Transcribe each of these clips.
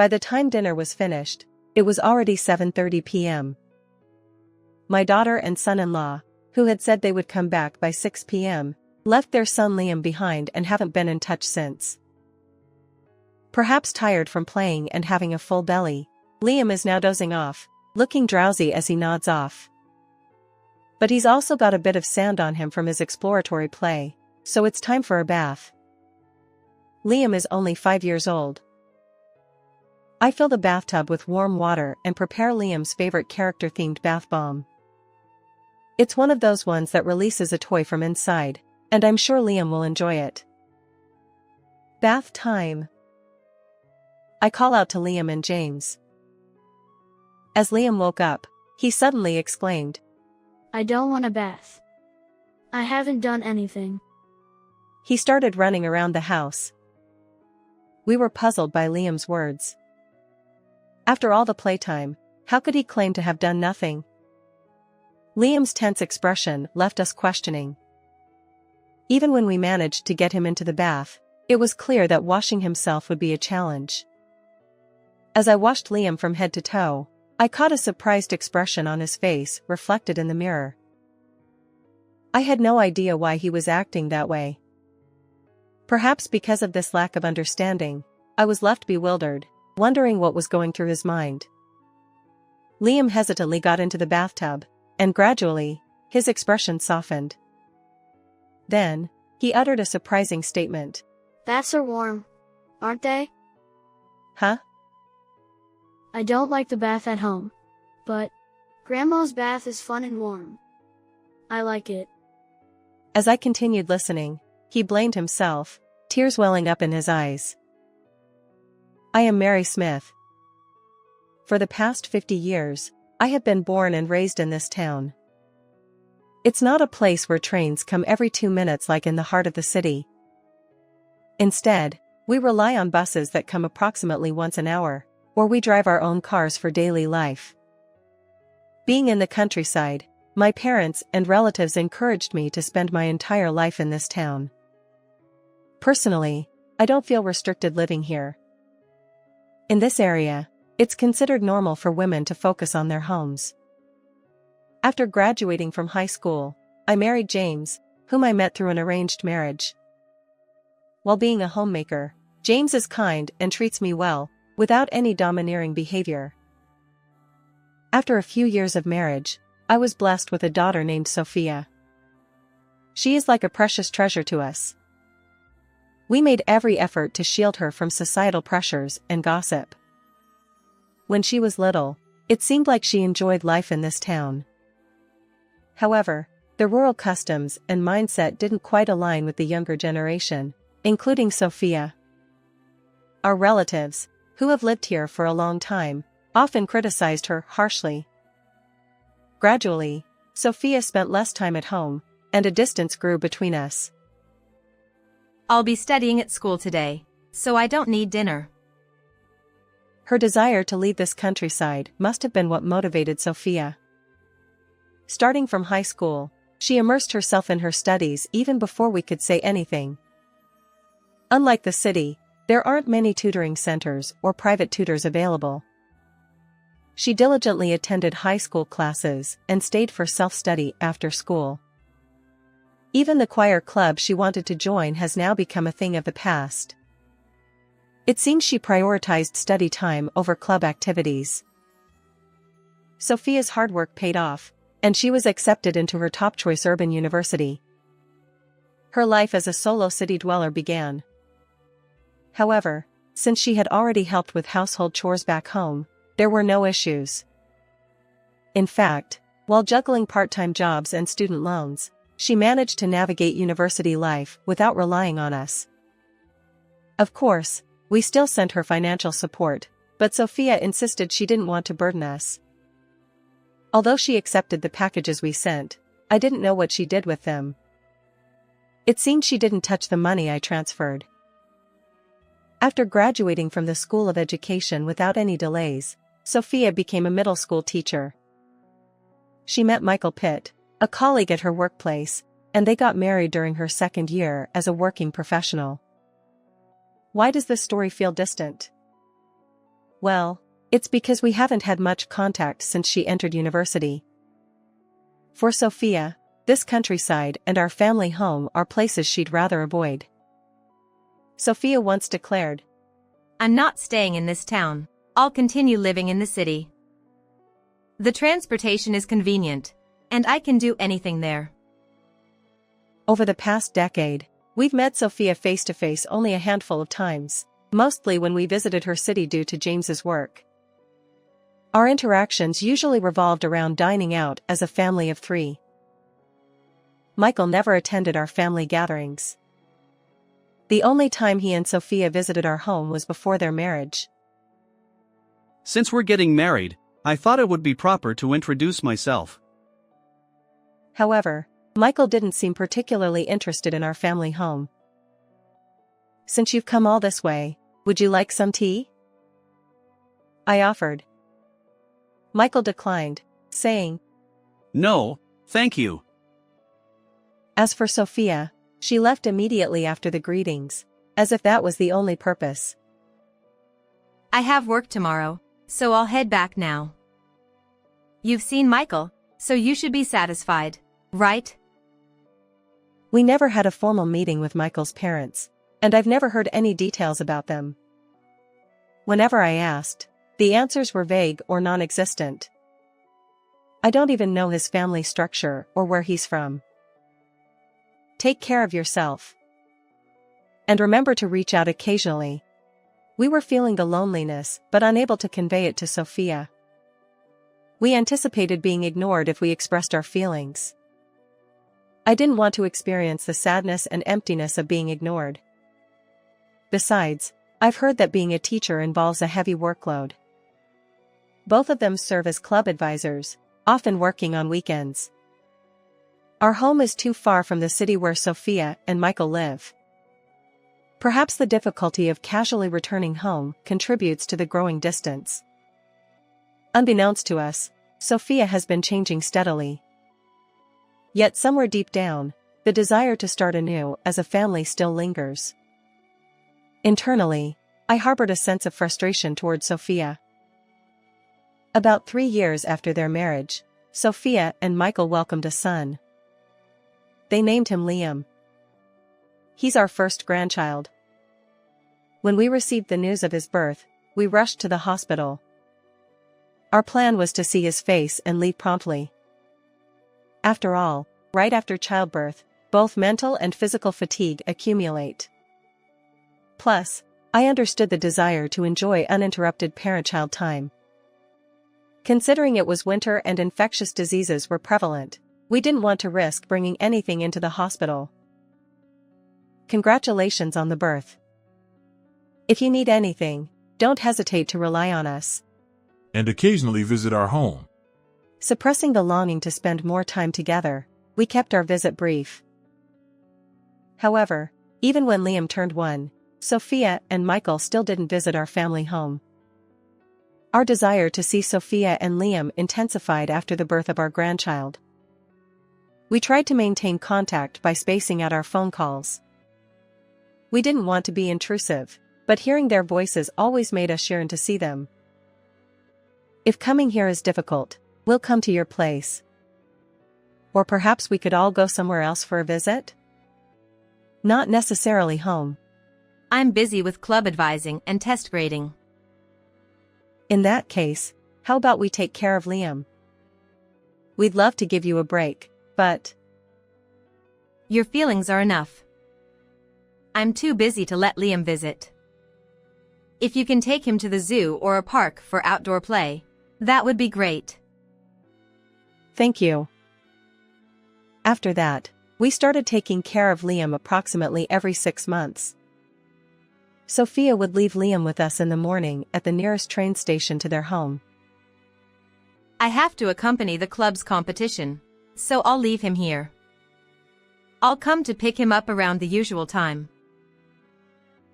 By the time dinner was finished, it was already 7:30 p.m. My daughter and son-in-law, who had said they would come back by 6 p.m., left their son Liam behind and haven't been in touch since. Perhaps tired from playing and having a full belly, Liam is now dozing off, looking drowsy as he nods off. But he's also got a bit of sand on him from his exploratory play, so it's time for a bath. Liam is only 5 years old. I fill the bathtub with warm water and prepare Liam's favorite character-themed bath bomb. It's one of those ones that releases a toy from inside, and I'm sure Liam will enjoy it. Bath time. I call out to Liam and James. As Liam woke up, he suddenly exclaimed, "I don't want a bath. I haven't done anything." He started running around the house. We were puzzled by Liam's words. After all the playtime, how could he claim to have done nothing? Liam's tense expression left us questioning. Even when we managed to get him into the bath, it was clear that washing himself would be a challenge. As I washed Liam from head to toe, I caught a surprised expression on his face reflected in the mirror. I had no idea why he was acting that way. Perhaps because of this lack of understanding, I was left bewildered, wondering what was going through his mind. Liam hesitantly got into the bathtub, and gradually, his expression softened. Then, he uttered a surprising statement. "Baths are warm, aren't they?" Huh? "I don't like the bath at home. But Grandma's bath is fun and warm. I like it." As I continued listening, he blamed himself, tears welling up in his eyes. I am Mary Smith. For the past 50 years, I have been born and raised in this town. It's not a place where trains come every 2 minutes like in the heart of the city. Instead, we rely on buses that come approximately once an hour, or we drive our own cars for daily life. Being in the countryside, my parents and relatives encouraged me to spend my entire life in this town. Personally, I don't feel restricted living here. In this area, it's considered normal for women to focus on their homes. After graduating from high school, I married James, whom I met through an arranged marriage. While being a homemaker, James is kind and treats me well, without any domineering behavior. After a few years of marriage, I was blessed with a daughter named Sophia. She is like a precious treasure to us. We made every effort to shield her from societal pressures and gossip. When she was little, it seemed like she enjoyed life in this town. However, the rural customs and mindset didn't quite align with the younger generation, including Sophia. Our relatives, who have lived here for a long time, often criticized her harshly. Gradually, Sophia spent less time at home, and a distance grew between us. "I'll be studying at school today, so I don't need dinner." Her desire to leave this countryside must have been what motivated Sophia. Starting from high school, she immersed herself in her studies even before we could say anything. Unlike the city, there aren't many tutoring centers or private tutors available. She diligently attended high school classes and stayed for self-study after school. Even the choir club she wanted to join has now become a thing of the past. It seems she prioritized study time over club activities. Sophia's hard work paid off, and she was accepted into her top-choice urban university. Her life as a solo city dweller began. However, since she had already helped with household chores back home, there were no issues. In fact, while juggling part-time jobs and student loans, she managed to navigate university life without relying on us. Of course, we still sent her financial support, but Sophia insisted she didn't want to burden us. Although she accepted the packages we sent, I didn't know what she did with them. It seemed she didn't touch the money I transferred. After graduating from the School of Education without any delays, Sophia became a middle school teacher. She met Michael Pitt, a colleague at her workplace, and they got married during her second year as a working professional. Why does this story feel distant? Well, it's because we haven't had much contact since she entered university. For Sophia, this countryside and our family home are places she'd rather avoid. Sophia once declared, I'm not staying in this town. I'll continue living in the city. The transportation is convenient, and I can do anything there. Over the past decade, we've met Sophia face-to-face only a handful of times, mostly when we visited her city due to James's work. Our interactions usually revolved around dining out as a family of 3. Michael never attended our family gatherings. The only time he and Sophia visited our home was before their marriage. Since we're getting married, I thought it would be proper to introduce myself. However, Michael didn't seem particularly interested in our family home. Since you've come all this way, would you like some tea? I offered. Michael declined, saying, No, thank you. As for Sophia, she left immediately after the greetings, as if that was the only purpose. I have work tomorrow, so I'll head back now. You've seen Michael, so you should be satisfied, right? We never had a formal meeting with Michael's parents, and I've never heard any details about them. Whenever I asked, the answers were vague or non-existent. I don't even know his family structure or where he's from. Take care of yourself. And remember to reach out occasionally. We were feeling the loneliness, but unable to convey it to Sophia. We anticipated being ignored if we expressed our feelings. I didn't want to experience the sadness and emptiness of being ignored. Besides, I've heard that being a teacher involves a heavy workload. Both of them serve as club advisors, often working on weekends. Our home is too far from the city where Sophia and Michael live. Perhaps the difficulty of casually returning home contributes to the growing distance. Unbeknownst to us, Sophia has been changing steadily. Yet somewhere deep down, the desire to start anew as a family still lingers. Internally, I harbored a sense of frustration toward Sophia. About 3 years after their marriage, Sophia and Michael welcomed a son. They named him Liam. He's our first grandchild. When we received the news of his birth, we rushed to the hospital. Our plan was to see his face and leave promptly. After all, right after childbirth, both mental and physical fatigue accumulate. Plus, I understood the desire to enjoy uninterrupted parent-child time. Considering it was winter and infectious diseases were prevalent, we didn't want to risk bringing anything into the hospital. Congratulations on the birth. If you need anything, don't hesitate to rely on us. And occasionally visit our home. Suppressing the longing to spend more time together, we kept our visit brief. However, even when Liam turned 1, Sophia and Michael still didn't visit our family home. Our desire to see Sophia and Liam intensified after the birth of our grandchild. We tried to maintain contact by spacing out our phone calls. We didn't want to be intrusive, but hearing their voices always made us yearn to see them. If coming here is difficult, we'll come to your place. Or perhaps we could all go somewhere else for a visit? Not necessarily home. I'm busy with club advising and test grading. In that case, how about we take care of Liam? We'd love to give you a break, but... Your feelings are enough. I'm too busy to let Liam visit. If you can take him to the zoo or a park for outdoor play, that would be great. Thank you. After that, we started taking care of Liam approximately every 6 months. Sophia would leave Liam with us in the morning at the nearest train station to their home. I have to accompany the club's competition, so I'll leave him here. I'll come to pick him up around the usual time.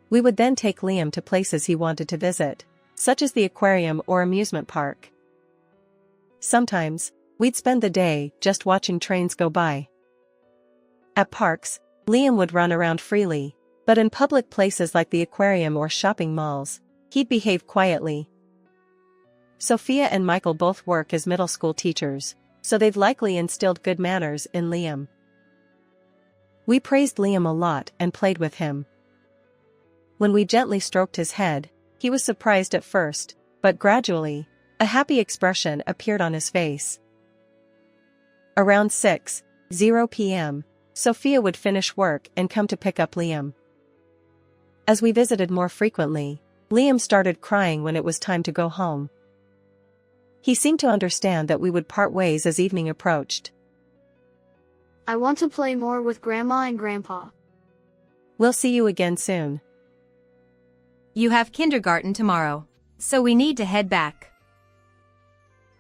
We would then take Liam to places he wanted to visit, such as the aquarium or amusement park. Sometimes, we'd spend the day just watching trains go by. At parks, Liam would run around freely, but in public places like the aquarium or shopping malls, he'd behave quietly, Sophia and Michael both work as middle school teachers, so they've likely instilled good manners in Liam. We praised Liam a lot and played with him. When we gently stroked his head, he was surprised at first, but gradually, a happy expression appeared on his face. Around 6:00 p.m., Sophia would finish work and come to pick up Liam. As we visited more frequently, Liam started crying when it was time to go home. He seemed to understand that we would part ways as evening approached. I want to play more with Grandma and Grandpa. We'll see you again soon. You have kindergarten tomorrow, so we need to head back.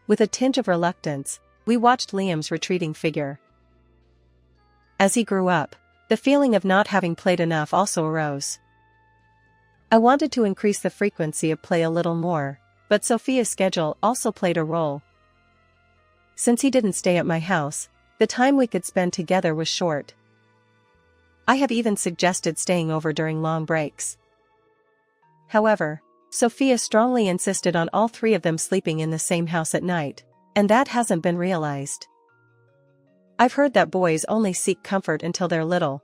With a tinge of reluctance, we watched Liam's retreating figure. As he grew up, the feeling of not having played enough also arose. I wanted to increase the frequency of play a little more, but Sophia's schedule also played a role. Since he didn't stay at my house, the time we could spend together was short. I have even suggested staying over during long breaks. However, Sophia strongly insisted on all three of them sleeping in the same house at night, and that hasn't been realized. I've heard that boys only seek comfort until they're little.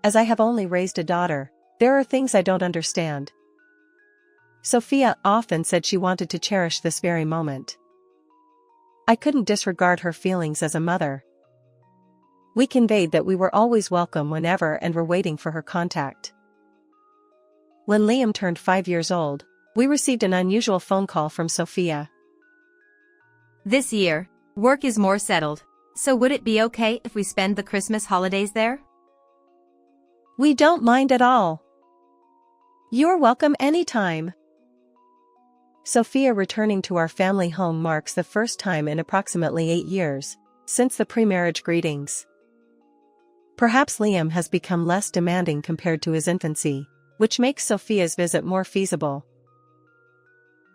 As I have only raised a daughter, there are things I don't understand. Sophia often said she wanted to cherish this very moment. I couldn't disregard her feelings as a mother. We conveyed that we were always welcome whenever and were waiting for her contact. When Liam turned 5 years old, we received an unusual phone call from Sophia. This year, work is more settled, so would it be okay if we spend the Christmas holidays there? We don't mind at all. You're welcome anytime. Sophia returning to our family home marks the first time in approximately 8 years, since the pre-marriage greetings. Perhaps Liam has become less demanding compared to his infancy, which makes Sophia's visit more feasible.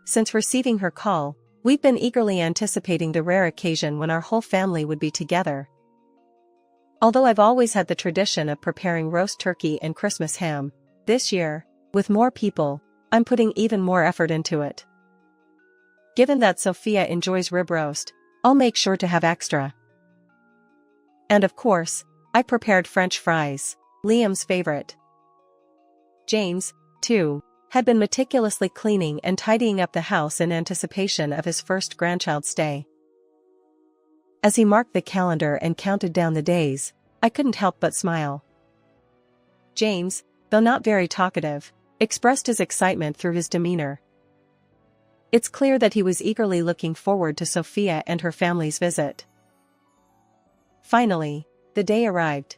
Since receiving her call, we've been eagerly anticipating the rare occasion when our whole family would be together. Although I've always had the tradition of preparing roast turkey and Christmas ham, this year, with more people, I'm putting even more effort into it. Given that Sophia enjoys rib roast, I'll make sure to have extra. And of course, I prepared French fries, Liam's favorite. James, too, had been meticulously cleaning and tidying up the house in anticipation of his first grandchild's stay. As he marked the calendar and counted down the days, I couldn't help but smile. James, though not very talkative, expressed his excitement through his demeanor. It's clear that he was eagerly looking forward to Sophia and her family's visit. Finally, the day arrived.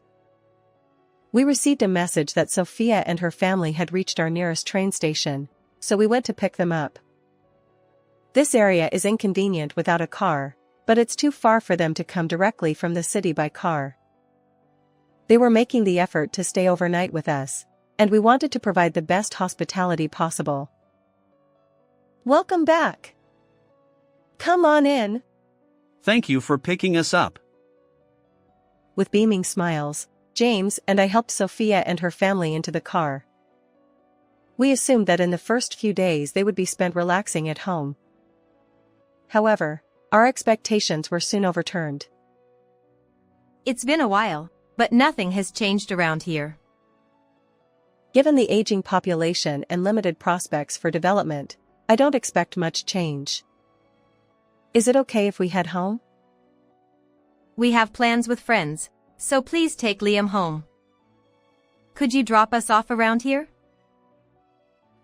We received a message that Sophia and her family had reached our nearest train station, so we went to pick them up. This area is inconvenient without a car, but it's too far for them to come directly from the city by car. They were making the effort to stay overnight with us, and we wanted to provide the best hospitality possible. Welcome back. Come on in. Thank you for picking us up. With beaming smiles, James and I helped Sophia and her family into the car. We assumed that in the first few days they would be spent relaxing at home. However, our expectations were soon overturned. It's been a while, but nothing has changed around here. Given the aging population and limited prospects for development, I don't expect much change. Is it okay if we head home? We have plans with friends, so please take Liam home. Could you drop us off around here?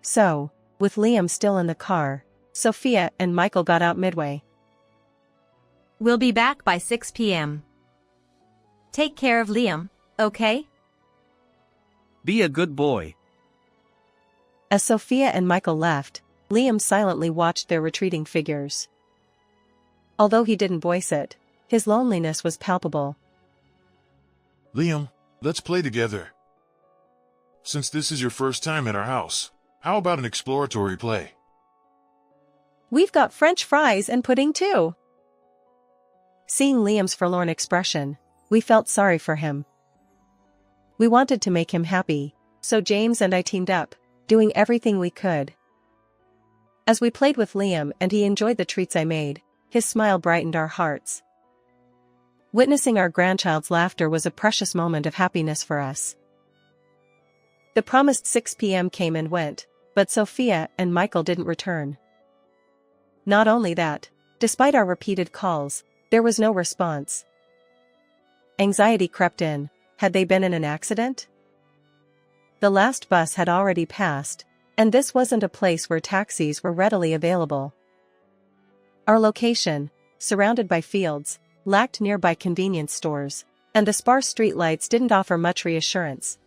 So, with Liam still in the car, Sophia and Michael got out midway. We'll be back by 6 p.m. Take care of Liam, okay? Be a good boy. As Sophia and Michael left, Liam silently watched their retreating figures. Although he didn't voice it, his loneliness was palpable. Liam, let's play together. Since this is your first time at our house, how about an exploratory play? We've got French fries and pudding too. Seeing Liam's forlorn expression, we felt sorry for him. We wanted to make him happy, so James and I teamed up, doing everything we could. As we played with Liam and he enjoyed the treats I made, his smile brightened our hearts. Witnessing our grandchild's laughter was a precious moment of happiness for us. The promised 6 p.m. came and went, but Sophia and Michael didn't return. Not only that, despite our repeated calls, there was no response. Anxiety crept in. Had they been in an accident? The last bus had already passed, and this wasn't a place where taxis were readily available. Our location, surrounded by fields, lacked nearby convenience stores, and the sparse streetlights didn't offer much reassurance.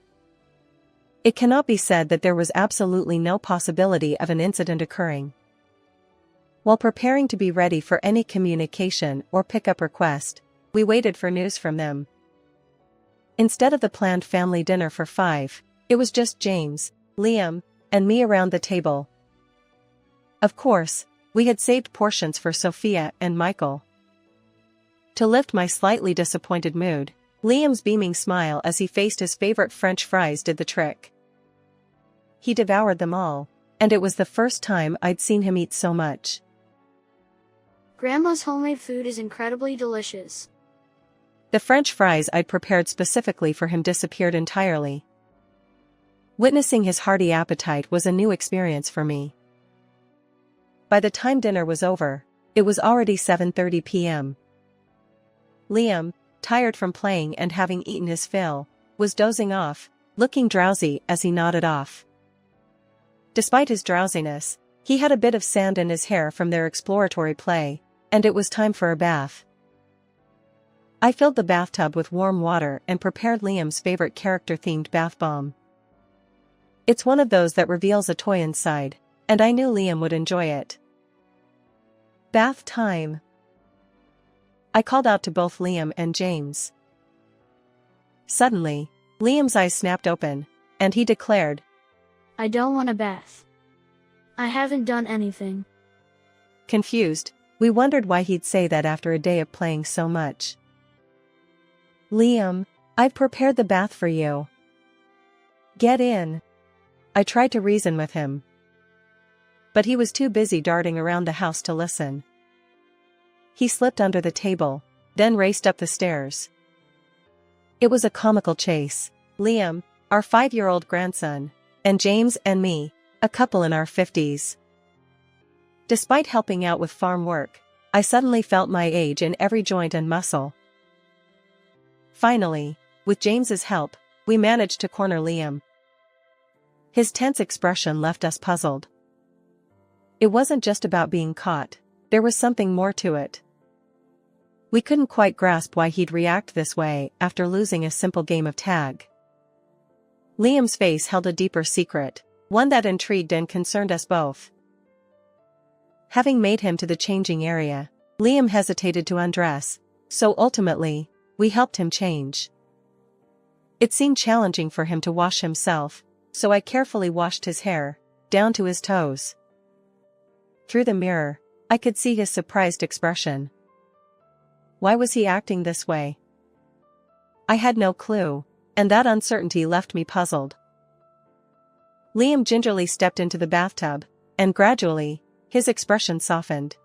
It cannot be said that there was absolutely no possibility of an incident occurring. While preparing to be ready for any communication or pickup request, we waited for news from them. Instead of the planned family dinner for 5, it was just James, Liam, and me around the table. Of course, we had saved portions for Sophia and Michael. To lift my slightly disappointed mood, Liam's beaming smile as he faced his favorite French fries did the trick. He devoured them all, and it was the first time I'd seen him eat so much. Grandma's homemade food is incredibly delicious. The French fries I'd prepared specifically for him disappeared entirely. Witnessing his hearty appetite was a new experience for me. By the time dinner was over, it was already 7:30 p.m. Liam, tired from playing and having eaten his fill, was dozing off, looking drowsy as he nodded off. Despite his drowsiness, he had a bit of sand in his hair from their exploratory play, and it was time for a bath. I filled the bathtub with warm water and prepared Liam's favorite character-themed bath bomb. It's one of those that reveals a toy inside, and I knew Liam would enjoy it. Bath time! I called out to both Liam and James. Suddenly, Liam's eyes snapped open, and he declared, I don't want a bath. I haven't done anything. Confused, we wondered why he'd say that after a day of playing so much. Liam, I've prepared the bath for you. Get in. I tried to reason with him. But he was too busy darting around the house to listen. He slipped under the table, then raced up the stairs. It was a comical chase. Liam, our 5-year-old grandson, and James and me, a couple in our 50s. Despite helping out with farm work, I suddenly felt my age in every joint and muscle. Finally, with James's help, we managed to corner Liam. His tense expression left us puzzled. It wasn't just about being caught, there was something more to it. We couldn't quite grasp why he'd react this way after losing a simple game of tag. Liam's face held a deeper secret, one that intrigued and concerned us both. Having made him to the changing area, Liam hesitated to undress, so ultimately, we helped him change. It seemed challenging for him to wash himself, so I carefully washed his hair, down to his toes. Through the mirror, I could see his surprised expression. Why was he acting this way? I had no clue, and that uncertainty left me puzzled. Liam gingerly stepped into the bathtub, and gradually, his expression softened.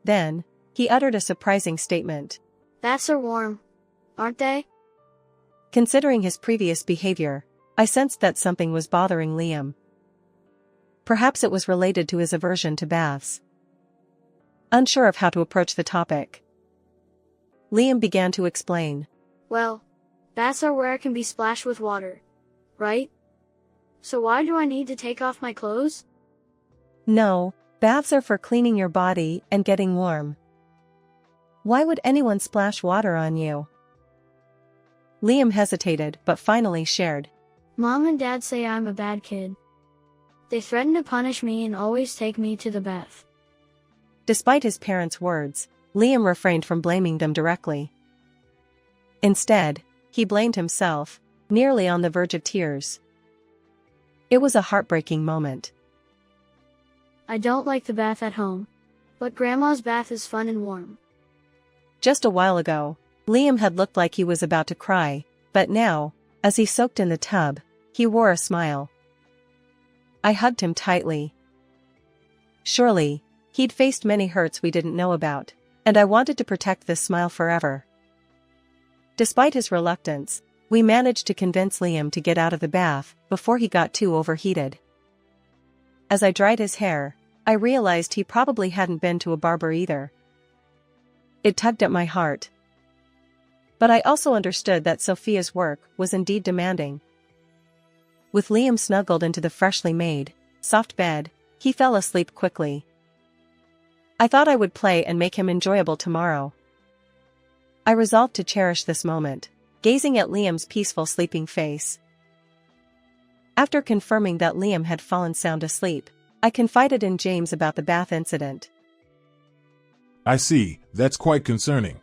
Then, he uttered a surprising statement. Baths are warm, aren't they? Considering his previous behavior, I sensed that something was bothering Liam. Perhaps it was related to his aversion to baths. Unsure of how to approach the topic, Liam began to explain. Well, baths are where I can be splashed with water, right? So why do I need to take off my clothes? No, baths are for cleaning your body and getting warm. Why would anyone splash water on you? Liam hesitated but finally shared. Mom and Dad say I'm a bad kid. They threaten to punish me and always take me to the bath. Despite his parents' words, Liam refrained from blaming them directly. Instead, he blamed himself, nearly on the verge of tears. It was a heartbreaking moment. I don't like the bath at home, but Grandma's bath is fun and warm. Just a while ago, Liam had looked like he was about to cry, but now, as he soaked in the tub, he wore a smile. I hugged him tightly. Surely, he'd faced many hurts we didn't know about, and I wanted to protect this smile forever. Despite his reluctance, we managed to convince Liam to get out of the bath before he got too overheated. As I dried his hair, I realized he probably hadn't been to a barber either. It tugged at my heart. But I also understood that Sophia's work was indeed demanding. With Liam snuggled into the freshly made, soft bed, he fell asleep quickly. I thought I would play and make him enjoyable tomorrow. I resolved to cherish this moment, gazing at Liam's peaceful sleeping face. After confirming that Liam had fallen sound asleep, I confided in James about the bath incident. I see, that's quite concerning.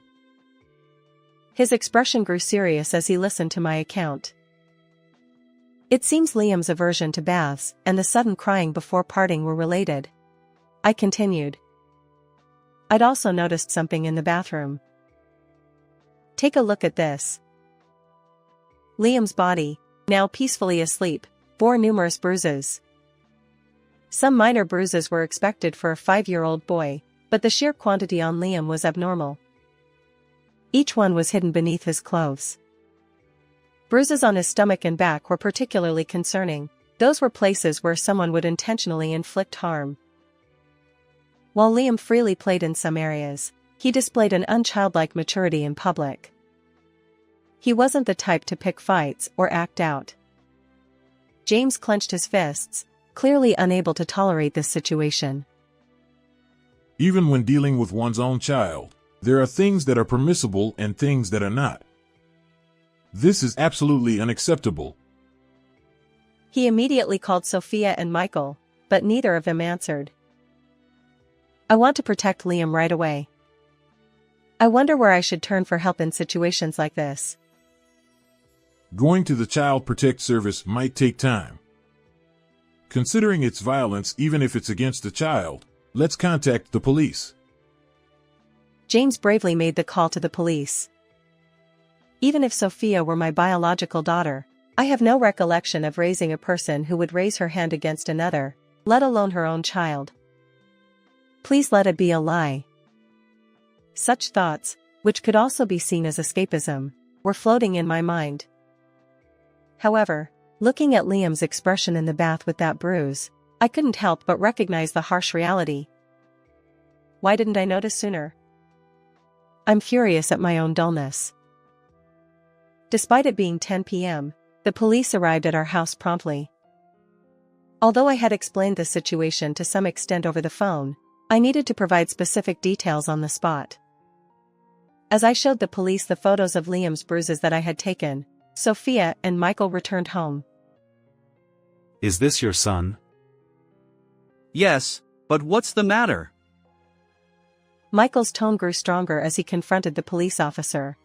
His expression grew serious as he listened to my account. It seems Liam's aversion to baths and the sudden crying before parting were related. I continued. I'd also noticed something in the bathroom. Take a look at this. Liam's body, now peacefully asleep, bore numerous bruises. Some minor bruises were expected for a 5-year-old boy, but the sheer quantity on Liam was abnormal. Each one was hidden beneath his clothes. Bruises on his stomach and back were particularly concerning. Those were places where someone would intentionally inflict harm. While Liam freely played in some areas, he displayed an unchildlike maturity in public. He wasn't the type to pick fights or act out. James clenched his fists, clearly unable to tolerate this situation. Even when dealing with one's own child, there are things that are permissible and things that are not. This is absolutely unacceptable. He immediately called Sophia and Michael, but neither of them answered. I want to protect Liam right away. I wonder where I should turn for help in situations like this. Going to the Child Protect Service might take time. Considering its violence, even if it's against the child, let's contact the police. James bravely made the call to the police. Even if Sophia were my biological daughter, I have no recollection of raising a person who would raise her hand against another, let alone her own child. Please let it be a lie. Such thoughts, which could also be seen as escapism, were floating in my mind. However, looking at Liam's expression in the bath with that bruise, I couldn't help but recognize the harsh reality. Why didn't I notice sooner? I'm furious at my own dullness. Despite it being 10 p.m., the police arrived at our house promptly. Although I had explained the situation to some extent over the phone, I needed to provide specific details on the spot. As I showed the police the photos of Liam's bruises that I had taken, Sophia and Michael returned home. Is this your son? Yes, but what's the matter? Michael's tone grew stronger as he confronted the police officer.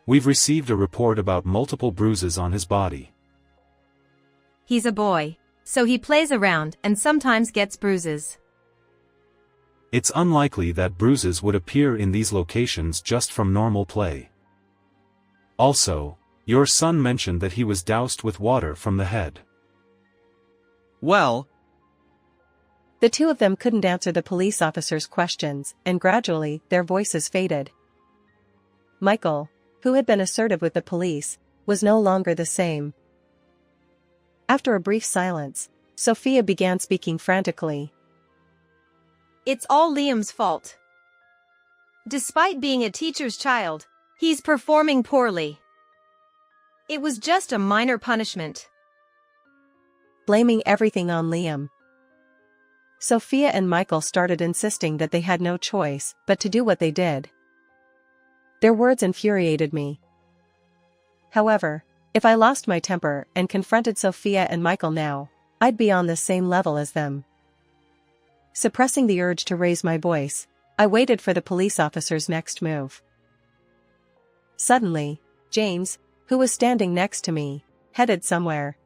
We've received a report about multiple bruises on his body. He's a boy, so he plays around and sometimes gets bruises. It's unlikely that bruises would appear in these locations just from normal play. Also, your son mentioned that he was doused with water from the head. Well, the two of them couldn't answer the police officer's questions, and gradually, their voices faded. Michael, who had been assertive with the police, was no longer the same. After a brief silence, Sophia began speaking frantically. It's all Liam's fault. Despite being a teacher's child, he's performing poorly. It was just a minor punishment. Blaming everything on Liam. Sophia and Michael started insisting that they had no choice but to do what they did. Their words infuriated me. However, if I lost my temper and confronted Sophia and Michael now, I'd be on the same level as them. Suppressing the urge to raise my voice, I waited for the police officer's next move. Suddenly, James, who was standing next to me, headed somewhere.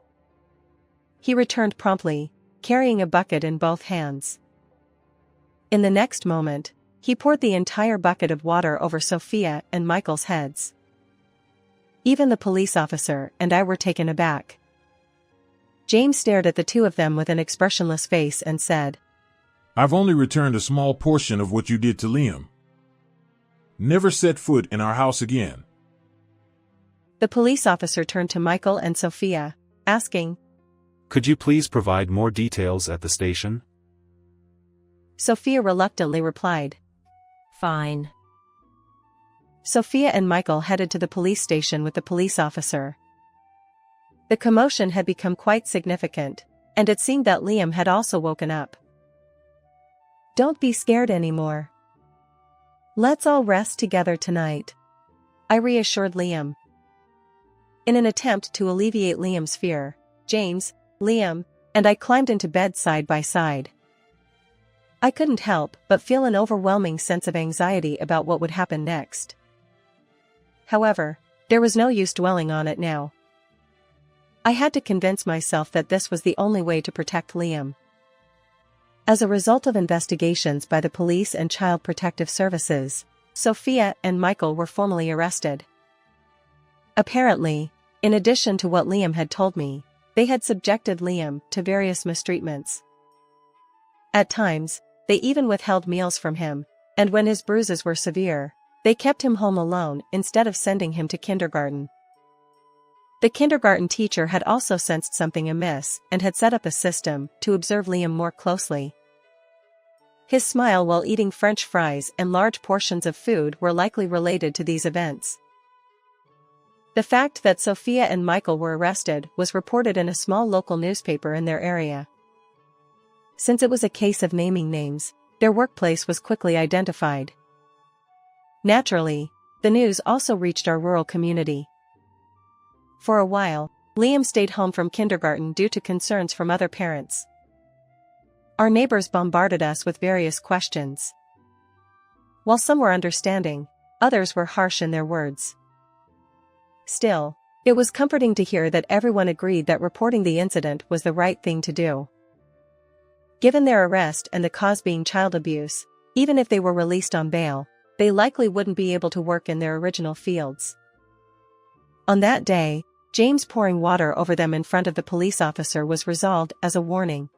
He returned promptly, carrying a bucket in both hands. In the next moment, he poured the entire bucket of water over Sophia and Michael's heads. Even the police officer and I were taken aback. James stared at the two of them with an expressionless face and said, I've only returned a small portion of what you did to Liam. Never set foot in our house again. The police officer turned to Michael and Sophia, asking, Could you please provide more details at the station? Sophia reluctantly replied. Fine. Sophia and Michael headed to the police station with the police officer. The commotion had become quite significant, and it seemed that Liam had also woken up. Don't be scared anymore. Let's all rest together tonight, I reassured Liam. In an attempt to alleviate Liam's fear, James, Liam, and I climbed into bed side by side. I couldn't help but feel an overwhelming sense of anxiety about what would happen next. However, there was no use dwelling on it now. I had to convince myself that this was the only way to protect Liam. As a result of investigations by the police and Child Protective Services, Sophia and Michael were formally arrested. Apparently, in addition to what Liam had told me, they had subjected Liam to various mistreatments. At times, they even withheld meals from him, and when his bruises were severe, they kept him home alone instead of sending him to kindergarten. The kindergarten teacher had also sensed something amiss and had set up a system to observe Liam more closely. His smile while eating French fries and large portions of food were likely related to these events. The fact that Sophia and Michael were arrested was reported in a small local newspaper in their area. Since it was a case of naming names, their workplace was quickly identified. Naturally, the news also reached our rural community. For a while, Liam stayed home from kindergarten due to concerns from other parents. Our neighbors bombarded us with various questions. While some were understanding, others were harsh in their words. Still, it was comforting to hear that everyone agreed that reporting the incident was the right thing to do. Given their arrest and the cause being child abuse, even if they were released on bail, they likely wouldn't be able to work in their original fields. On that day, James pouring water over them in front of the police officer was resolved as a warning.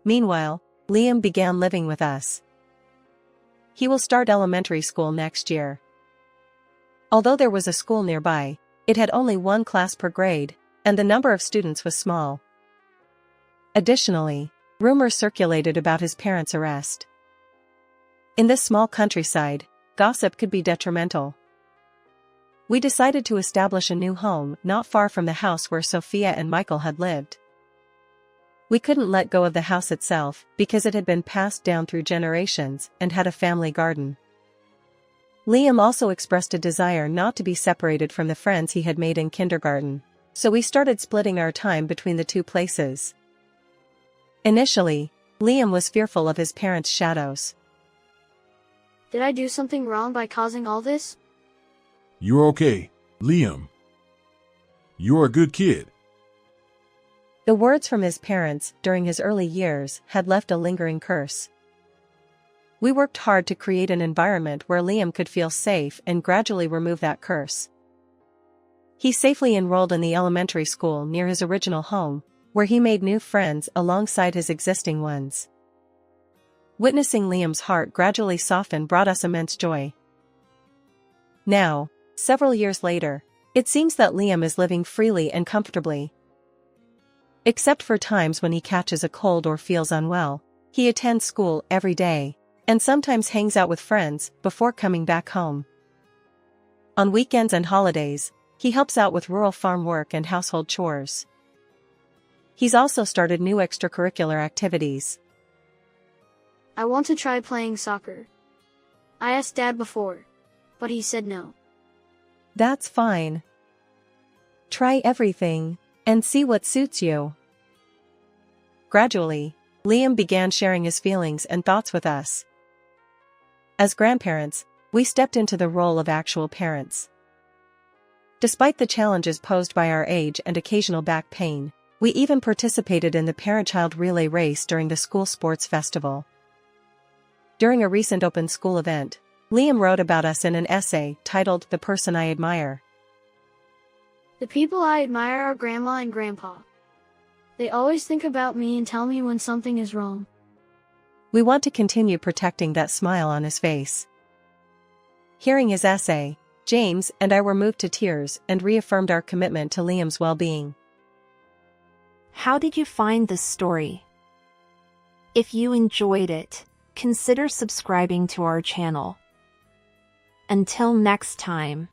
Meanwhile, Liam began living with us. He will start elementary school next year. Although there was a school nearby, it had only one class per grade, and the number of students was small. Additionally, rumors circulated about his parents' arrest. In this small countryside, gossip could be detrimental. We decided to establish a new home not far from the house where Sophia and Michael had lived. We couldn't let go of the house itself because it had been passed down through generations and had a family garden. Liam also expressed a desire not to be separated from the friends he had made in kindergarten, so we started splitting our time between the two places. Initially, Liam was fearful of his parents' shadows. Did I do something wrong by causing all this? You're okay, Liam. You're a good kid. The words from his parents during his early years had left a lingering curse. We worked hard to create an environment where Liam could feel safe and gradually remove that curse. He safely enrolled in the elementary school near his original home, where he made new friends alongside his existing ones. Witnessing Liam's heart gradually soften brought us immense joy. Now, several years later, it seems that Liam is living freely and comfortably. Except for times when he catches a cold or feels unwell, he attends school every day, and sometimes hangs out with friends before coming back home. On weekends and holidays, he helps out with rural farm work and household chores. He's also started new extracurricular activities. I want to try playing soccer. I asked Dad before, but he said no. That's fine. Try everything, and see what suits you. Gradually, Liam began sharing his feelings and thoughts with us. As grandparents, we stepped into the role of actual parents. Despite the challenges posed by our age and occasional back pain, we even participated in the parent-child relay race during the school sports festival. During a recent open school event, Liam wrote about us in an essay titled "The Person I Admire." The people I admire are Grandma and Grandpa. They always think about me and tell me when something is wrong. We want to continue protecting that smile on his face. Hearing his essay, James and I were moved to tears and reaffirmed our commitment to Liam's well-being. How did you find this story? If you enjoyed it, consider subscribing to our channel. Until next time.